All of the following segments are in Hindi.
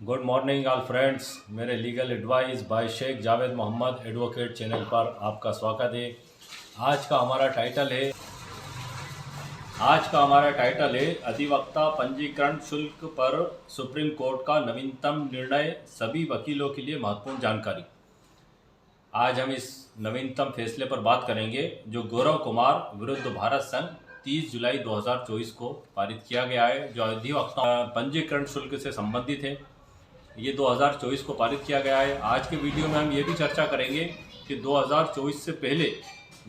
Good morning all friends. मेरे legal advice by Sheikh Javed Mohammad advocate channel पर आपका स्वागत है। आज का हमारा टाइटल है अधिवक्ता पंजीकरण शुल्क पर सुप्रीम कोर्ट का नवीनतम निर्णय, सभी वकीलों के लिए महत्वपूर्ण जानकारी। आज हम इस नवीनतम फैसले पर बात करेंगे जो गौरव कुमार विरुद्ध भारत संघ 30 जुलाई 2024 को पारित किया गया है, जो अधिवक्ता पंजीकरण शुल्क से संबंधित है। ये 2024 को पारित किया गया है। आज के वीडियो में हम ये भी चर्चा करेंगे कि 2024 से पहले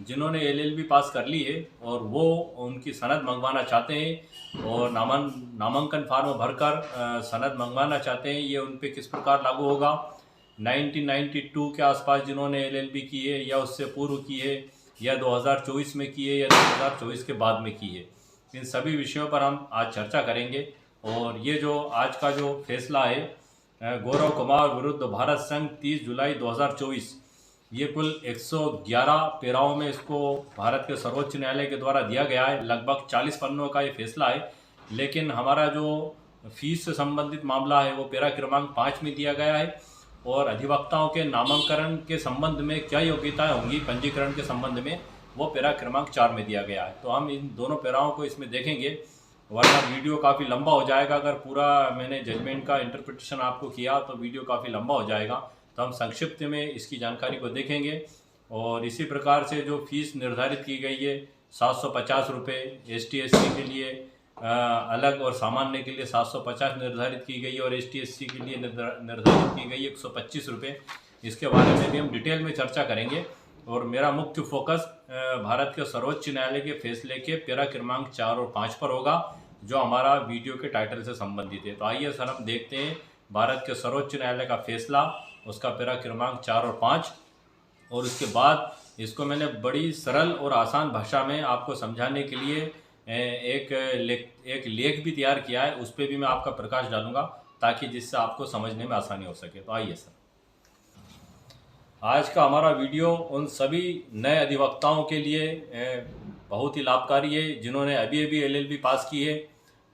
जिन्होंने एलएलबी पास कर ली है और वो उनकी सनद मंगवाना चाहते हैं और नामांकन फार्म भरकर सनद मंगवाना चाहते हैं, ये उन पे किस प्रकार लागू होगा। 1992 के आसपास जिन्होंने एलएलबी की है या उससे पूर्व की है या 2024 में की है या 2024 के बाद में की है, इन सभी विषयों पर हम आज चर्चा करेंगे। और ये जो आज का जो फैसला है गौरव कुमार विरुद्ध भारत संघ 30 जुलाई 2024, ये कुल 111 पेराओं में इसको भारत के सर्वोच्च न्यायालय के द्वारा दिया गया है। लगभग 40 पन्नों का ये फैसला है, लेकिन हमारा जो फीस से संबंधित मामला है वो पेरा क्रमांक 5 में दिया गया है। और अधिवक्ताओं के नामांकन के संबंध में क्या योग्यताएं होंगी पंजीकरण के संबंध में, वो पेरा क्रमांक 4 में दिया गया है। तो हम इन दोनों पेराओं को इसमें देखेंगे, वरना वीडियो काफ़ी लंबा हो जाएगा। अगर पूरा मैंने जजमेंट का इंटरप्रिटेशन आपको किया तो वीडियो काफ़ी लंबा हो जाएगा, तो हम संक्षिप्त में इसकी जानकारी को देखेंगे। और इसी प्रकार से जो फीस निर्धारित की गई है 750 रुपये, ST/SC के लिए अलग और सामान्य के लिए 750 निर्धारित की गई है और ST/SC के लिए निर्धारित की गई 125 रुपये। इसके बारे में भी हम डिटेल में चर्चा करेंगे। और मेरा मुख्य फोकस भारत के सर्वोच्च न्यायालय के फैसले के पेरा क्रमांक 4 और 5 पर होगा, जो हमारा वीडियो के टाइटल से संबंधित है। तो आइए सर हम देखते हैं भारत के सर्वोच्च न्यायालय का फैसला, उसका पेरा क्रमांक 4 और 5। और उसके बाद इसको मैंने बड़ी सरल और आसान भाषा में आपको समझाने के लिए एक लेख भी तैयार किया है, उस पर भी मैं आपका प्रकाश डालूंगा ताकि जिससे आपको समझने में आसानी हो सके। तो आइए सर, आज का हमारा वीडियो उन सभी नए अधिवक्ताओं के लिए बहुत ही लाभकारी है जिन्होंने अभी एलएलबी पास की है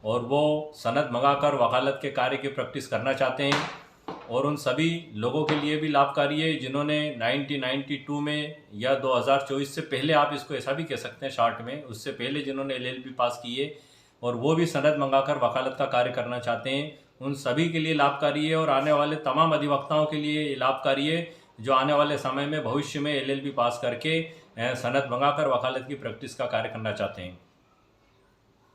और वो सनद मंगाकर वकालत के कार्य की प्रैक्टिस करना चाहते हैं। और उन सभी लोगों के लिए भी लाभकारी है जिन्होंने 1992 में या 2024 से पहले, आप इसको ऐसा भी कह सकते हैं शॉर्ट में, उससे पहले जिन्होंने एलएलबी पास की है और वो भी सनद मंगाकर वकालत का कार्य करना चाहते हैं, उन सभी के लिए लाभकारी है। और आने वाले तमाम अधिवक्ताओं के लिए लाभकारी है जो आने वाले समय में भविष्य में एलएलबी पास करके सनद मंगाकर वकालत की प्रैक्टिस का कार्य करना चाहते हैं।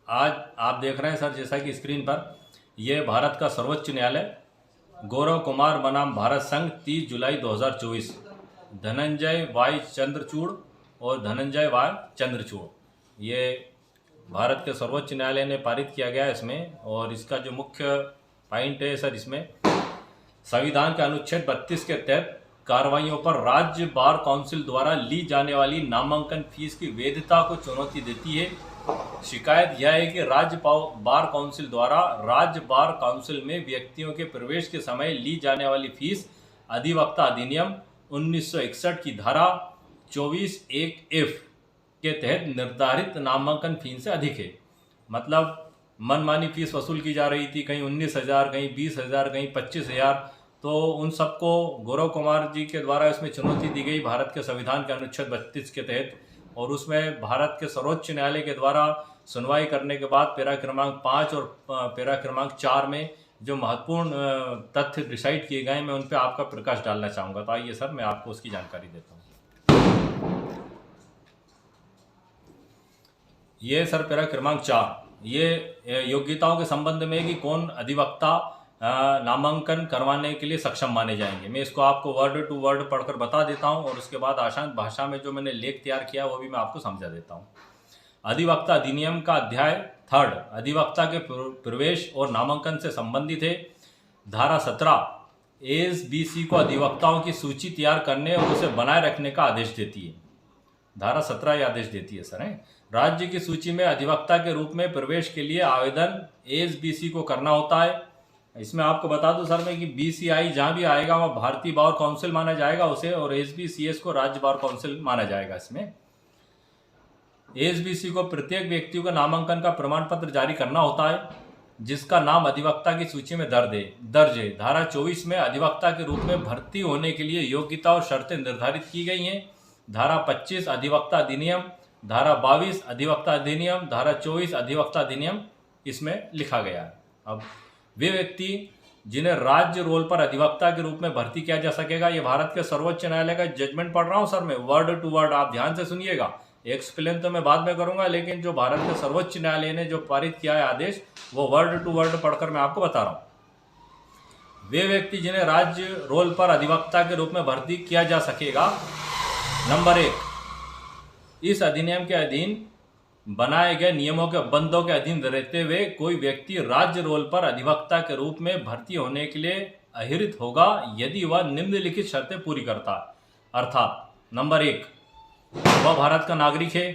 आज आप देख रहे हैं सर, जैसा कि स्क्रीन पर, ये भारत का सर्वोच्च न्यायालय गौरव कुमार बनाम भारत संघ 30 जुलाई 2024, धनंजय वाई चंद्रचूड़ और धनंजय वाई चंद्रचूड़, ये भारत के सर्वोच्च न्यायालय ने पारित किया गया है इसमें। और इसका जो मुख्य पॉइंट है सर, इसमें संविधान के अनुच्छेद 32 के तहत कार्रवाइयों पर राज्य बार काउंसिल द्वारा ली जाने वाली नामांकन फीस की वैधता को चुनौती देती है। शिकायत यह है कि राज्य बार काउंसिल द्वारा राज्य बार काउंसिल में व्यक्तियों के प्रवेश के समय ली जाने वाली फीस अधिवक्ता अधिनियम 1961 की धारा 24(1)(f) के तहत निर्धारित नामांकन फीस से अधिक है। मतलब मनमानी फीस वसूल की जा रही थी, कहीं 19,000, कहीं 20,000, कहीं 25,000। तो उन सबको गौरव कुमार जी के द्वारा इसमें चुनौती दी गई भारत के संविधान के अनुच्छेद 32 के तहत। और उसमें भारत के सर्वोच्च न्यायालय के द्वारा सुनवाई करने के बाद पेरा क्रमांक 5 और पेरा क्रमांक 4 में जो महत्वपूर्ण तथ्य डिसाइड किए गए, मैं उन पर आपका प्रकाश डालना चाहूँगा। तो आइए सर, मैं आपको उसकी जानकारी देता हूँ। ये सर पेरा क्रमांक 4, ये योग्यताओं के संबंध में कि कौन अधिवक्ता नामांकन करवाने के लिए सक्षम माने जाएंगे। मैं इसको आपको वर्ड टू वर्ड पढ़कर बता देता हूं और उसके बाद आसान भाषा में जो मैंने लेख तैयार किया वो भी मैं आपको समझा देता हूं। अधिवक्ता अधिनियम का अध्याय 3 अधिवक्ता के प्रवेश और नामांकन से संबंधित है। धारा 17 एसबीसी को अधिवक्ताओं की सूची तैयार करने और उसे बनाए रखने का आदेश देती है। धारा 17 ये आदेश देती है सर, राज्य की सूची में अधिवक्ता के रूप में प्रवेश के लिए आवेदन एसबीसी को करना होता है। इसमें आपको बता दूं सर मैं कि BCI जहां भी आएगा वहाँ भारतीय बार काउंसिल माना जाएगा उसे, और SBCS को राज्य बार काउंसिल माना जाएगा। इसमें SBC को प्रत्येक व्यक्ति को नामांकन का प्रमाण पत्र जारी करना होता है। जिसका नाम अधिवक्ता की सूची में दर्ज है। धारा 24 में अधिवक्ता के रूप में भर्ती होने के लिए योग्यता और शर्तें निर्धारित की गई हैं। धारा 25 अधिवक्ता अधिनियम, धारा 22 अधिवक्ता अधिनियम, धारा 24 अधिवक्ता अधिनियम इसमें लिखा गया है। अब वे व्यक्ति जिन्हें राज्य रोल पर अधिवक्ता के रूप में भर्ती किया जा सकेगा, ये भारत के सर्वोच्च न्यायालय का जजमेंट पढ़ रहा हूँ सर मैं, वर्ड टू वर्ड, आप ध्यान से सुनिएगा। एक्सप्लेन तो मैं बाद में करूंगा, लेकिन जो भारत के सर्वोच्च न्यायालय ने जो पारित किया है आदेश, वो वर्ड टू वर्ड पढ़कर मैं आपको बता रहा हूँ। वे व्यक्ति जिन्हें राज्य रोल पर अधिवक्ता के रूप में भर्ती किया जा सकेगा, नंबर 1, इस अधिनियम के अधीन बनाए गए नियमों के बंदों के अधीन रहते हुए कोई व्यक्ति राज्य रोल पर अधिवक्ता के रूप में भर्ती होने के लिए अहिरित होगा यदि वह निम्नलिखित शर्तें पूरी करता है। अर्थात नंबर 1, वह भारत का नागरिक है,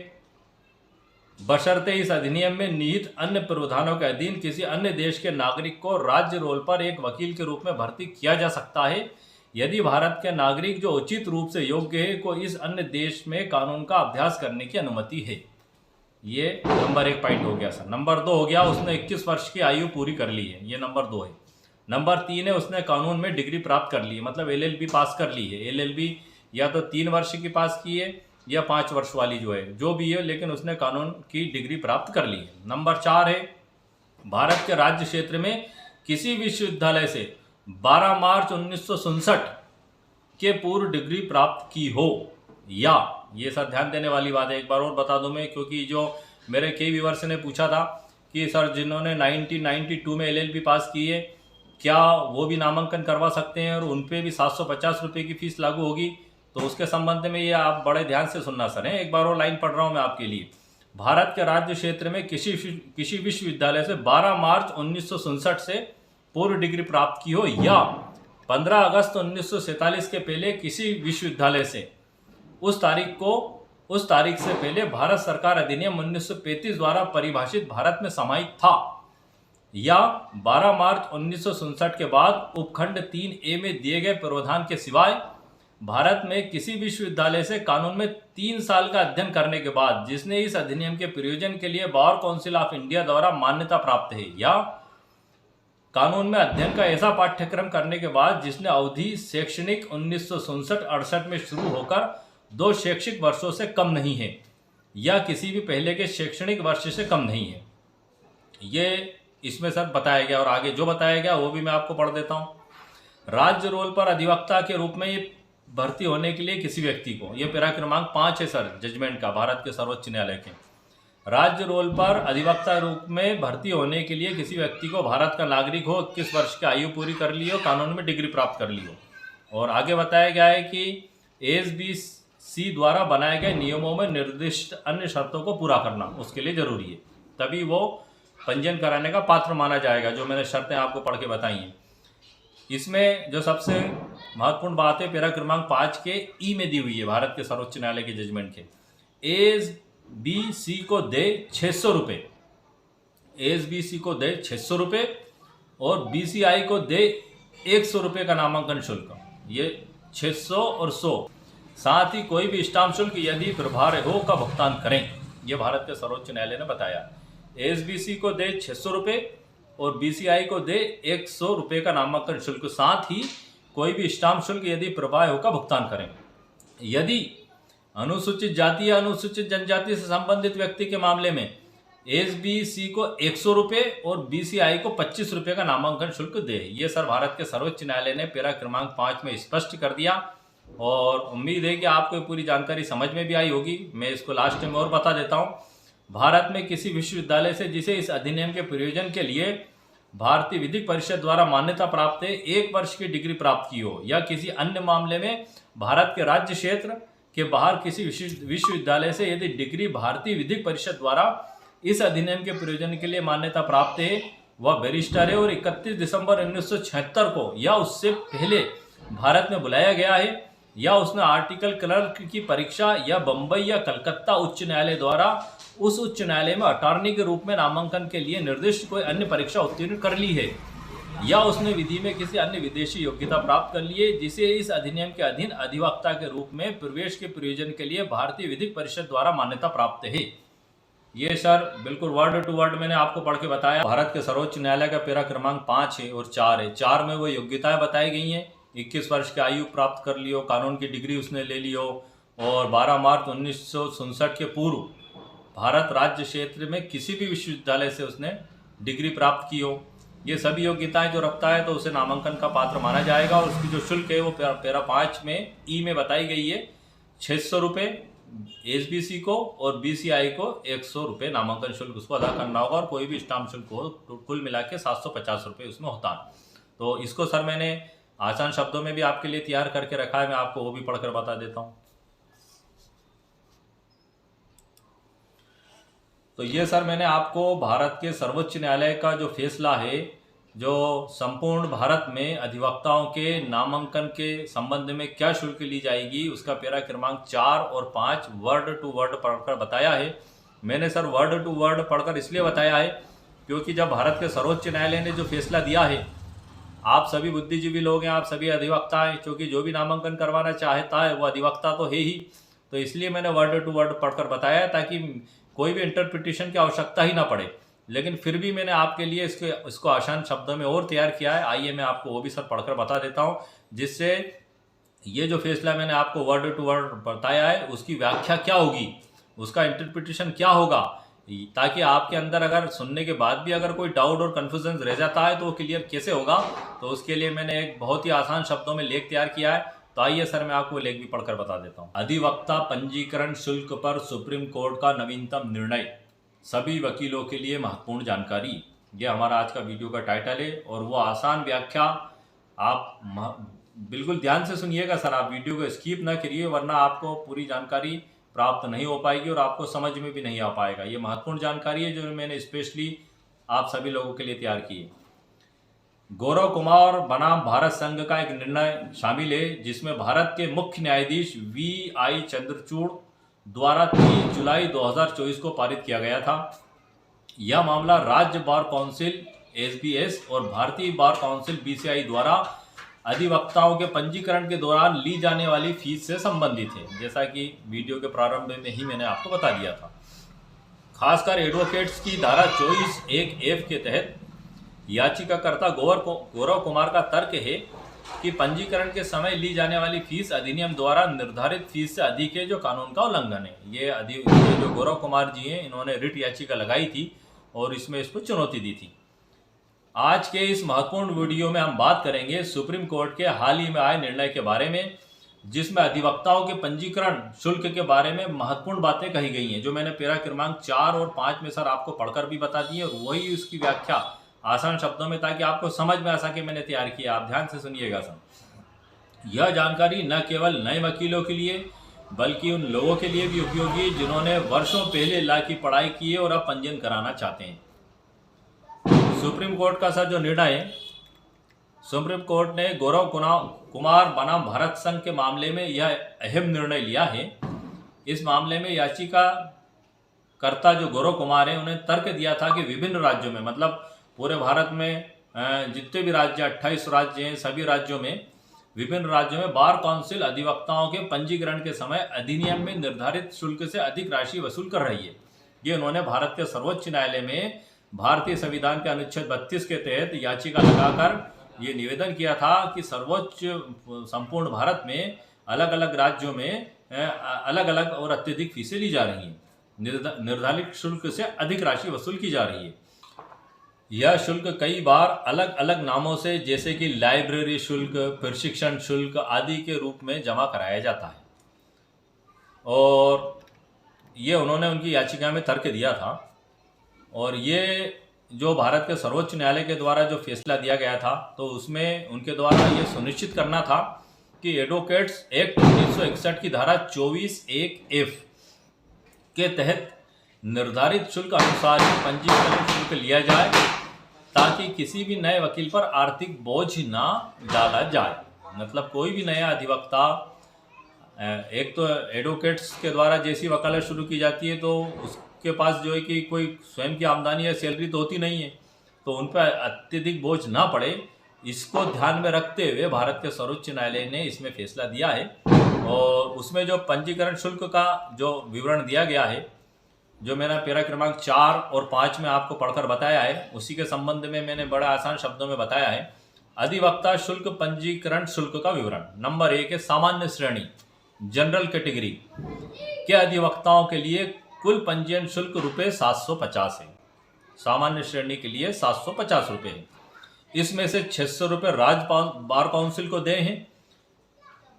बशर्ते इस अधिनियम में निहित अन्य प्रावधानों के अधीन किसी अन्य देश के नागरिक को राज्य रोल पर एक वकील के रूप में भर्ती किया जा सकता है यदि भारत के नागरिक जो उचित रूप से योग्य है को इस अन्य देश में कानून का अभ्यास करने की अनुमति है। ये नंबर 1 पॉइंट हो गया सर। नंबर 2 हो गया, उसने 21 वर्ष की आयु पूरी कर ली है, ये नंबर 2 है। नंबर 3 है, उसने कानून में डिग्री प्राप्त कर ली है, मतलब LLB पास कर ली है। LLB या तो 3 वर्ष की पास की है या 5 वर्ष वाली जो है, जो भी है, लेकिन उसने कानून की डिग्री प्राप्त कर ली है। नंबर 4 है, भारत के राज्य क्षेत्र में किसी विश्वविद्यालय से 12 मार्च 1967 के पूर्व डिग्री प्राप्त की हो, या ये सर ध्यान देने वाली बात है, एक बार और बता दूं मैं, क्योंकि जो मेरे कई व्यूअर्स ने पूछा था कि सर जिन्होंने 1992 में LLB पास की है क्या वो भी नामांकन करवा सकते हैं और उन पे भी 750 रुपये की फीस लागू होगी, तो उसके संबंध में ये आप बड़े ध्यान से सुनना सर है। एक बार और लाइन पढ़ रहा हूँ मैं आपके लिए। भारत के राज्य क्षेत्र में किसी विश्वविद्यालय से 12 मार्च 1967 से पूर्व डिग्री प्राप्त की हो या 15 अगस्त 1947 के पहले किसी विश्वविद्यालय से उस तारीख से पहले भारत सरकार अधिनियम 1935 द्वारा परिभाषित भारत में समाहित था, या 12 मार्च 1967 के बाद उपखंड 3A में दिए गए प्रावधान के सिवाय भारत में किसी विश्वविद्यालय से कानून में 3 साल का अध्ययन करने के बाद जिसने इस अधिनियम के प्रयोजन के लिए बार काउंसिल ऑफ इंडिया द्वारा मान्यता प्राप्त है, या कानून में अध्ययन का ऐसा पाठ्यक्रम करने के बाद जिसने अवधि शैक्षणिक 1967-68 में शुरू होकर 2 शैक्षिक वर्षों से कम नहीं है या किसी भी पहले के शैक्षणिक वर्ष से कम नहीं है। ये इसमें सर बताया गया, और आगे जो बताया गया वो भी मैं आपको पढ़ देता हूँ। राज्य रोल पर अधिवक्ता के रूप में ये भर्ती होने के लिए किसी व्यक्ति को, ये पैरा क्रमांक 5 है सर जजमेंट का, भारत के सर्वोच्च न्यायालय के। राज्य रोल पर अधिवक्ता रूप में भर्ती होने के लिए किसी व्यक्ति को भारत का नागरिक हो, 21 वर्ष की आयु पूरी कर ली हो, कानून में डिग्री प्राप्त कर ली हो, और आगे बताया गया है कि ASBC द्वारा बनाए गए नियमों में निर्दिष्ट अन्य शर्तों को पूरा करना उसके लिए जरूरी है, तभी वो पंजीयन कराने का पात्र माना जाएगा, जो मैंने शर्तें आपको पढ़ के बताई हैं। इसमें जो सबसे महत्वपूर्ण बात है पैरा क्रमांक 5 के ई में दी हुई है भारत के सर्वोच्च न्यायालय के जजमेंट के। ASBC को दे 600 रुपये, ASBC को दे 600 रुपये और BCI को दे 100 रुपये का नामांकन शुल्क, ये 600 और 100, साथ ही कोई भी स्टाम्प शुल्क यदि प्रभार्य हो का भुगतान करें, ये भारत के सर्वोच्च न्यायालय ने बताया। ASBC को दे 600 रुपये और BCI को दे 100 रुपये का नामांकन शुल्क, साथ ही कोई भी स्टाम्प शुल्क यदि प्रभार्य हो का भुगतान करें। यदि अनुसूचित जाति या अनुसूचित जनजाति से संबंधित व्यक्ति के मामले में ASBC को 100 रुपये और BCI को 25 रुपये का नामांकन शुल्क दे। ये सर भारत के सर्वोच्च न्यायालय ने पैरा क्रमांक 5 में स्पष्ट कर दिया, और उम्मीद है कि आपको पूरी जानकारी समझ में भी आई होगी। मैं इसको लास्ट में और बता देता हूँ। भारत में किसी विश्वविद्यालय से जिसे इस अधिनियम के प्रयोजन के लिए भारतीय विधिक परिषद द्वारा मान्यता प्राप्त है 1 वर्ष की डिग्री प्राप्त की हो, या किसी अन्य मामले में भारत के राज्य क्षेत्र के बाहर किसी विश्वविद्यालय से यदि डिग्री भारतीय विधिक परिषद द्वारा इस अधिनियम के प्रयोजन के लिए मान्यता प्राप्त है, वह बैरिस्टर है और 31 दिसंबर 1976 को या उससे पहले भारत में बुलाया गया है, या उसने आर्टिकल क्लर्क की परीक्षा या बंबई या कलकत्ता उच्च न्यायालय द्वारा उस उच्च न्यायालय में अटॉर्नी के रूप में नामांकन के लिए निर्दिष्ट कोई अन्य परीक्षा उत्तीर्ण कर ली है, या उसने विधि में किसी अन्य विदेशी योग्यता प्राप्त कर ली है जिसे इस अधिनियम के अधीन अधिवक्ता के रूप में प्रवेश के प्रयोजन के लिए भारतीय विधिक परिषद द्वारा मान्यता प्राप्त है। ये सर बिल्कुल वर्ड टू वर्ड मैंने आपको पढ़ के बताया। भारत के सर्वोच्च न्यायालय का पैरा क्रमांक 5 है और 4 है। 4 में वो योग्यताएं बताई गई हैं, 21 वर्ष की आयु प्राप्त कर लियो, कानून की डिग्री उसने ले लियो और 12 मार्च 1967 के पूर्व भारत राज्य क्षेत्र में किसी भी विश्वविद्यालय से उसने डिग्री प्राप्त की हो। ये सभी योग्यताएं जो रखता है तो उसे नामांकन का पात्र माना जाएगा। और उसकी जो शुल्क है वो पैरा 5 में ई में बताई गई है, 600 रुपये एसबीसी को और बीसीआई को 100 रुपये नामांकन शुल्क उसको अदा करना होगा और कोई भी स्टाम्प शुल्क हो तो कुल मिला के 750 रुपये उसमें होता है। तो इसको सर मैंने आसान शब्दों में भी आपके लिए तैयार करके रखा है, मैं आपको वो भी पढ़कर बता देता हूँ। तो ये सर मैंने आपको भारत के सर्वोच्च न्यायालय का जो फैसला है, जो संपूर्ण भारत में अधिवक्ताओं के नामांकन के संबंध में क्या शुल्क ली जाएगी, उसका पैरा क्रमांक 4 और 5 वर्ड टू वर्ड पढ़कर बताया है। मैंने सर वर्ड टू वर्ड पढ़कर इसलिए बताया है क्योंकि जब भारत के सर्वोच्च न्यायालय ने जो फैसला दिया है, आप सभी बुद्धिजीवी लोग हैं, आप सभी अधिवक्ता हैं, क्योंकि जो भी नामांकन करवाना चाहता है वो अधिवक्ता तो है ही, तो इसलिए मैंने वर्ड टू वर्ड पढ़कर बताया ताकि कोई भी इंटरप्रिटेशन की आवश्यकता ही ना पड़े। लेकिन फिर भी मैंने आपके लिए इसको आसान शब्दों में और तैयार किया है। आइए मैं आपको वो भी सर पढ़कर बता देता हूँ, जिससे ये जो फैसला मैंने आपको वर्ड टू वर्ड बताया है उसकी व्याख्या क्या होगी, उसका इंटरप्रिटेशन क्या होगा, ताकि आपके अंदर अगर सुनने के बाद भी अगर कोई डाउट और कन्फ्यूजन रह जाता है तो वो क्लियर कैसे होगा। तो उसके लिए मैंने एक बहुत ही आसान शब्दों में लेख तैयार किया है। तो आइए सर मैं आपको लेख भी पढ़कर बता देता हूँ। अधिवक्ता पंजीकरण शुल्क पर सुप्रीम कोर्ट का नवीनतम निर्णय, सभी वकीलों के लिए महत्वपूर्ण जानकारी। ये हमारा आज का वीडियो का टाइटल है और वो आसान व्याख्या आप बिल्कुल ध्यान से सुनिएगा सर, आप वीडियो को स्किप ना करिए वरना आपको पूरी जानकारी प्राप्त नहीं हो पाएगी और आपको समझ में भी नहीं आ पाएगा। ये महत्वपूर्ण जानकारी है जो मैंने स्पेशली आप सभी लोगों के लिए तैयार की है। गौरव कुमार बनाम भारत संघ का एक निर्णय शामिल है जिसमें भारत के मुख्य न्यायाधीश VI चंद्रचूड़ द्वारा 30 जुलाई 2024 को पारित किया गया था। यह मामला राज्य बार काउंसिल SBS और भारतीय बार काउंसिल BCI द्वारा अधिवक्ताओं के पंजीकरण के दौरान ली जाने वाली फीस से संबंधित है, जैसा कि वीडियो के प्रारंभ में ही मैंने आपको बता दिया था। खासकर एडवोकेट्स की धारा 24(1)(f) के तहत याचिकाकर्ता गौरव कुमार का तर्क है कि पंजीकरण के समय ली जाने वाली फीस अधिनियम द्वारा निर्धारित फीस से अधिक है, जो कानून का उल्लंघन है। ये जो गौरव कुमार जी हैं, इन्होंने रिट याचिका लगाई थी और इसमें इसको चुनौती दी थी। आज के इस महत्वपूर्ण वीडियो में हम बात करेंगे सुप्रीम कोर्ट के हाल ही में आए निर्णय के बारे में, जिसमें अधिवक्ताओं के पंजीकरण शुल्क के बारे में महत्वपूर्ण बातें कही गई हैं, जो मैंने पैरा क्रमांक 4 और 5 में सर आपको पढ़कर भी बता दी है और वही उसकी व्याख्या आसान शब्दों में ताकि आपको समझ में आ सके मैंने तैयार किया। आप ध्यान से सुनिएगा सर। यह जानकारी न केवल नए वकीलों के लिए बल्कि उन लोगों के लिए भी उपयोगी है जिन्होंने वर्षों पहले लॉ की पढ़ाई की है और अब पंजीयन कराना चाहते हैं। सुप्रीम कोर्ट का सर जो निर्णय है, सुप्रीम कोर्ट ने गौरव कुमार बनाम भारत संघ के मामले में यह अहम निर्णय लिया है। इस मामले में याचिकाकर्ता जो गौरव कुमार हैं, उन्हें तर्क दिया था कि विभिन्न राज्यों में, मतलब पूरे भारत में जितने भी राज्य 28 राज्य हैं, सभी राज्यों में विभिन्न राज्यों में बार काउंसिल अधिवक्ताओं के पंजीकरण के समय अधिनियम में निर्धारित शुल्क से अधिक राशि वसूल कर रही है। ये उन्होंने भारत के सर्वोच्च न्यायालय में भारतीय संविधान के अनुच्छेद 32 के तहत याचिका लगाकर ये निवेदन किया था कि सर्वोच्च संपूर्ण भारत में अलग अलग राज्यों में अलग अलग और अत्यधिक फीसें ली जा रही हैं, निर्धारित शुल्क से अधिक राशि वसूल की जा रही है। यह शुल्क कई बार अलग अलग नामों से, जैसे कि लाइब्रेरी शुल्क, प्रशिक्षण शुल्क आदि के रूप में जमा कराया जाता है और ये उन्होंने उनकी याचिका में तर्क दिया था। और ये जो भारत के सर्वोच्च न्यायालय के द्वारा जो फैसला दिया गया था, तो उसमें उनके द्वारा ये सुनिश्चित करना था कि एडवोकेट्स एक्ट 1961 की धारा 24(1)(f) के तहत निर्धारित शुल्क अनुसार ही पंजीकरण शुल्क लिया जाए, ताकि किसी भी नए वकील पर आर्थिक बोझ ना डाला जाए। मतलब कोई भी नया अधिवक्ता, एक तो एडवोकेट्स के द्वारा जैसी वकालत शुरू की जाती है तो उसके पास जो है कि कोई स्वयं की आमदनी या सैलरी तो होती नहीं है, तो उन पर अत्यधिक बोझ ना पड़े, इसको ध्यान में रखते हुए भारत के सर्वोच्च न्यायालय ने इसमें फैसला दिया है। और उसमें जो पंजीकरण शुल्क का जो विवरण दिया गया है जो मेरा पैरा क्रमांक 4 और 5 में आपको पढ़कर बताया है, उसी के संबंध में मैंने बड़े आसान शब्दों में बताया है। अधिवक्ता शुल्क पंजीकरण शुल्क का विवरण। नंबर 1 है सामान्य श्रेणी, जनरल कैटेगरी के अधिवक्ताओं के लिए कुल पंजीयन शुल्क रुपये 750 है। सामान्य श्रेणी के लिए 750 रुपये है। इसमें से 600 रुपये राज्य बार काउंसिल को दे हैं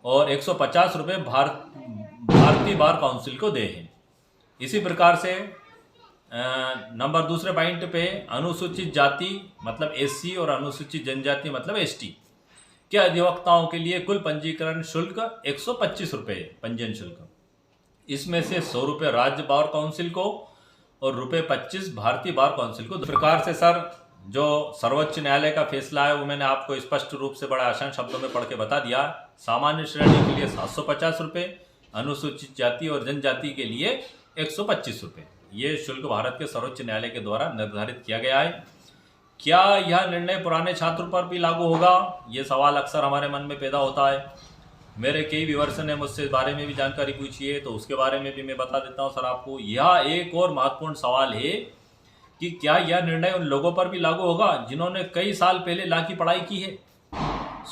और 150 रुपये भारतीय बार काउंसिल को दे हैं। इसी प्रकार से नंबर दूसरे पॉइंट पे अनुसूचित जाति मतलब एससी और अनुसूचित जनजाति मतलब एसटी के अधिवक्ताओं के लिए कुल पंजीकरण शुल्क 125 रुपये पंजीयन शुल्क। इसमें से 100 रुपये राज्य बार काउंसिल को और रुपये 25 भारतीय बार काउंसिल को। इस प्रकार से सर जो सर्वोच्च न्यायालय का फैसला है वो मैंने आपको स्पष्ट रूप से बड़ा आसान शब्दों में पढ़ के बता दिया। सामान्य श्रेणी के लिए 750 रुपये, अनुसूचित जाति और जनजाति के लिए 125 रुपये। ये शुल्क भारत के सर्वोच्च न्यायालय के द्वारा निर्धारित किया गया है। क्या यह निर्णय पुराने छात्रों पर भी लागू होगा? ये सवाल अक्सर हमारे मन में पैदा होता है। मेरे कई व्यूअर्स ने मुझसे इस बारे में भी जानकारी पूछी है, तो उसके बारे में भी मैं बता देता हूँ सर आपको। यह एक और महत्वपूर्ण सवाल है कि क्या यह निर्णय उन लोगों पर भी लागू होगा जिन्होंने कई साल पहले लॉ की पढ़ाई की है।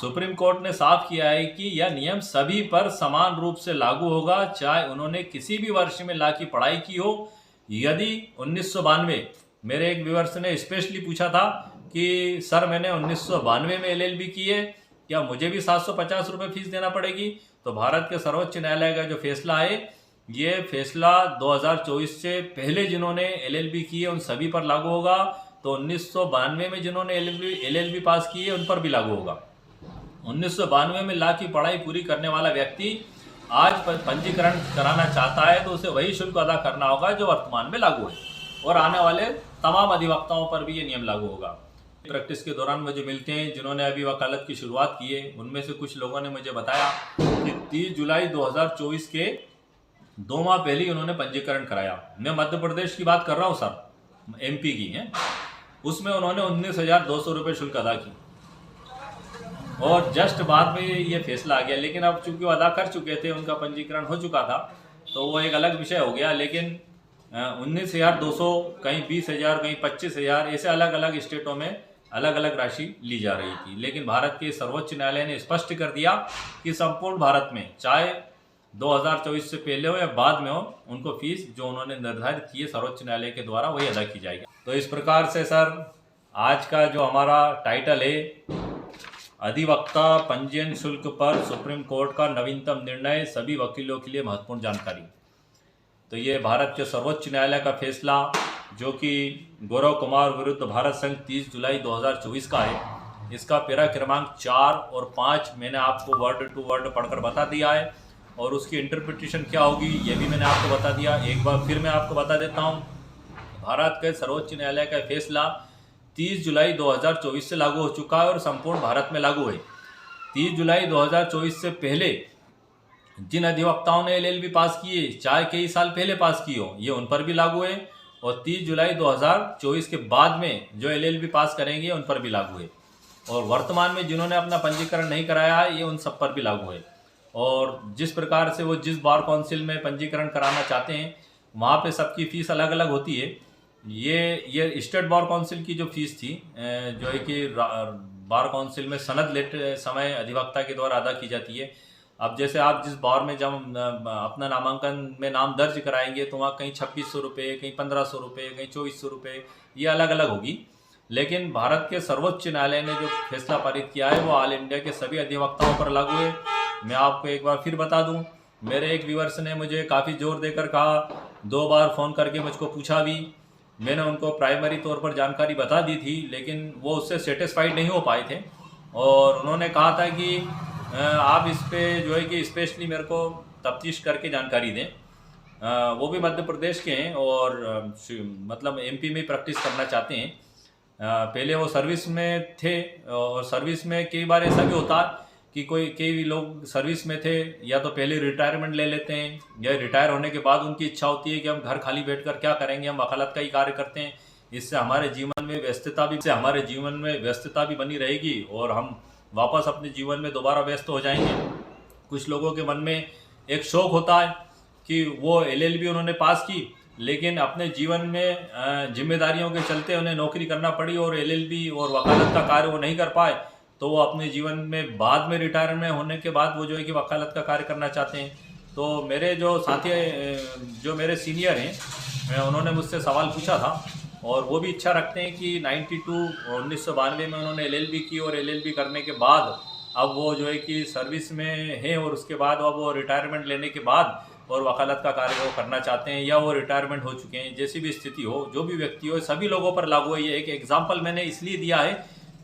सुप्रीम कोर्ट ने साफ किया है कि यह नियम सभी पर समान रूप से लागू होगा, चाहे उन्होंने किसी भी वर्ष में लॉ की पढ़ाई की हो। यदि 1992 मेरे एक व्यूअर्स ने स्पेशली पूछा था कि सर मैंने 1992 में एलएलबी की है, क्या मुझे भी 750 रुपये फीस देना पड़ेगी? तो भारत के सर्वोच्च न्यायालय का जो फैसला है, ये फैसला 2024 से पहले जिन्होंने एलएलबी की है उन सभी पर लागू होगा। तो 1992 में जिन्होंने एलएलबी पास की है उन पर भी लागू होगा। 1992 में लॉ की पढ़ाई पूरी करने वाला व्यक्ति आज पंजीकरण कराना चाहता है तो उसे वही शुल्क अदा करना होगा जो वर्तमान में लागू है, और आने वाले तमाम अधिवक्ताओं पर भी ये नियम लागू होगा। प्रैक्टिस के दौरान मुझे मिलते हैं जिन्होंने अभी वकालत की शुरुआत की है, उनमें से कुछ लोगों ने मुझे बताया कि 30 जुलाई 2024 के 2 माह पहले ही उन्होंने पंजीकरण कराया। मैं मध्य प्रदेश की बात कर रहा हूँ सर, एमपी की है। उसमें उन्होंने 19,200 रुपये शुल्क अदा की और जस्ट बाद में ये फैसला आ गया। लेकिन अब चूंकि वो अदा कर चुके थे, उनका पंजीकरण हो चुका था, तो वो एक अलग विषय हो गया। लेकिन 19,200, कहीं 20,000, कहीं 25,000, ऐसे अलग अलग स्टेटों में अलग अलग राशि ली जा रही थी। लेकिन भारत के सर्वोच्च न्यायालय ने स्पष्ट कर दिया कि संपूर्ण भारत में चाहे 2024 से पहले हो या बाद में हो, उनको फीस जो उन्होंने निर्धारित की है सर्वोच्च न्यायालय के द्वारा वही अदा की जाएगी। तो इस प्रकार से सर आज का जो हमारा टाइटल है, अधिवक्ता पंजीयन शुल्क पर सुप्रीम कोर्ट का नवीनतम निर्णय, सभी वकीलों के लिए महत्वपूर्ण जानकारी। तो ये भारत के सर्वोच्च न्यायालय का फैसला जो कि गौरव कुमार विरुद्ध भारत संघ 30 जुलाई 2024 का है, इसका पैरा क्रमांक 4 और 5 मैंने आपको वर्ड टू वर्ड पढ़कर बता दिया है, और उसकी इंटरप्रिटेशन क्या होगी ये भी मैंने आपको बता दिया। एक बार फिर मैं आपको बता देता हूँ, भारत के सर्वोच्च न्यायालय का फैसला 30 जुलाई 2024 से लागू हो चुका है और संपूर्ण भारत में लागू है। 30 जुलाई 2024 से पहले जिन अधिवक्ताओं ने एलएलबी पास किए, चाहे कई साल पहले पास की हो, ये उन पर भी लागू है। और 30 जुलाई 2024 के बाद में जो एलएलबी पास करेंगे उन पर भी लागू है। और वर्तमान में जिन्होंने अपना पंजीकरण नहीं कराया है, ये उन सब पर भी लागू है। और जिस प्रकार से वो जिस बार काउंसिल में पंजीकरण कराना चाहते हैं, वहाँ पे सबकी फ़ीस अलग अलग होती है। ये स्टेट बार काउंसिल की जो फीस थी, जो है कि बार काउंसिल में सनद लेते समय अधिवक्ता के द्वारा अदा की जाती है। अब जैसे आप जिस बार में जब अपना नामांकन में नाम दर्ज कराएंगे तो वहाँ कहीं 2600 रुपये, कहीं 1500 रुपये, कहीं 2400 रुपये, ये अलग अलग होगी। लेकिन भारत के सर्वोच्च न्यायालय ने जो फैसला पारित किया है वो ऑल इंडिया के सभी अधिवक्ताओं पर लागू है। मैं आपको एक बार फिर बता दूं, मेरे एक व्यूअर्स ने मुझे काफ़ी जोर देकर कहा, 2 बार फ़ोन करके मुझको पूछा भी, मैंने उनको प्राइमरी तौर पर जानकारी बता दी थी, लेकिन वो उससे सेटिस्फाइड नहीं हो पाए थे। और उन्होंने कहा था कि आप इस पे जो है कि स्पेशली मेरे को तफ्तीश करके जानकारी दें। वो भी मध्य प्रदेश के हैं और मतलब एमपी में प्रैक्टिस करना चाहते हैं। पहले वो सर्विस में थे और सर्विस में कई बार ऐसा भी होता कि कई लोग सर्विस में थे या तो पहले रिटायरमेंट ले लेते हैं, या रिटायर होने के बाद उनकी इच्छा होती है कि हम घर खाली बैठकर क्या करेंगे, हम वकालत का ही कार्य करते हैं। इससे हमारे जीवन में व्यस्तता भी बनी रहेगी और हम वापस अपने जीवन में दोबारा व्यस्त हो जाएंगे। कुछ लोगों के मन में एक शौक होता है कि वो एलएलबी उन्होंने पास की, लेकिन अपने जीवन में जिम्मेदारियों के चलते उन्हें नौकरी करना पड़ी और एलएलबी और वकालत का कार्य वो नहीं कर पाए, तो वो अपने जीवन में बाद में रिटायरमेंट होने के बाद वो जो है कि वकालत का कार्य करना चाहते हैं। तो मेरे जो साथी जो मेरे सीनियर हैं उन्होंने मुझसे सवाल पूछा था और वो भी इच्छा रखते हैं कि 1992 में उन्होंने एलएलबी की और एलएलबी करने के बाद अब वो जो है कि सर्विस में हैं और उसके बाद अब वो रिटायरमेंट लेने के बाद और वकालत का कार्य वो करना चाहते हैं या वो रिटायरमेंट हो चुके हैं। जैसी भी स्थिति हो, जो भी व्यक्ति हो, सभी लोगों पर लागू है। ये एक एग्जाम्पल मैंने इसलिए दिया है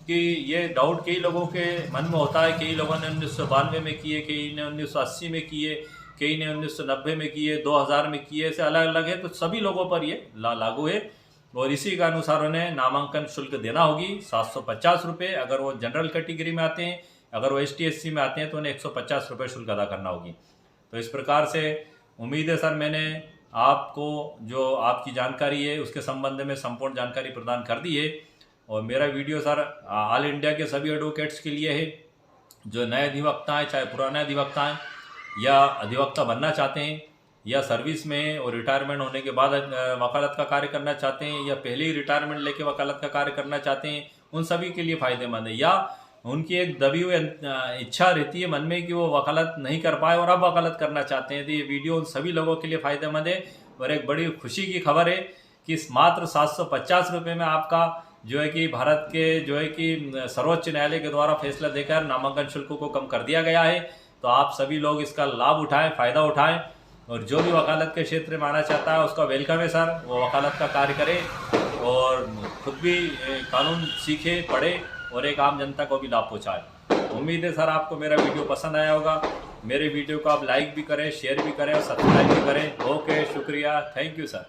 कि ये डाउट कई लोगों के मन में होता है। कई लोगों ने 1992 में किए, कई ने 1980 में किए, कई ने 1990 में किए, 2000 में किए, ऐसे अलग अलग है। तो सभी लोगों पर ये लागू है और इसी के अनुसार उन्हें नामांकन शुल्क देना होगी 750 रुपये। अगर वो जनरल कैटेगरी में आते हैं, अगर वो ST SC में आते हैं तो उन्हें 150 रुपये शुल्क अदा करना होगी। तो इस प्रकार से उम्मीद है सर मैंने आपको जो आपकी जानकारी है उसके संबंध में संपूर्ण जानकारी प्रदान कर दी है। और मेरा वीडियो सर ऑल इंडिया के सभी एडवोकेट्स के लिए है जो नए अधिवक्ता हैं, चाहे पुराने अधिवक्ता हैं या अधिवक्ता बनना चाहते हैं या सर्विस में और रिटायरमेंट होने के बाद वकालत का कार्य करना चाहते हैं या पहले ही रिटायरमेंट लेके वकालत का कार्य करना चाहते हैं, उन सभी के लिए फ़ायदेमंद है। या उनकी एक दबी हुई इच्छा रहती है मन में कि वो वकालत नहीं कर पाए और अब वकालत करना चाहते हैं, तो ये वीडियो उन सभी लोगों के लिए फ़ायदेमंद है। और एक बड़ी खुशी की खबर है कि मात्र 750 रुपये में आपका जो है कि भारत के जो है कि सर्वोच्च न्यायालय के द्वारा फैसला देकर नामांकन शुल्क को कम कर दिया गया है। तो आप सभी लोग इसका लाभ उठाएं, फ़ायदा उठाएं और जो भी वकालत के क्षेत्र में आना चाहता है उसका वेलकम है सर। वो वकालत का कार्य करे और खुद भी कानून सीखे, पढ़े और एक आम जनता को भी लाभ पहुँचाए। उम्मीद है सर आपको मेरा वीडियो पसंद आया होगा। मेरे वीडियो को आप लाइक भी करें, शेयर भी करें और सब्सक्राइब भी करें। ओके, शुक्रिया, थैंक यू सर।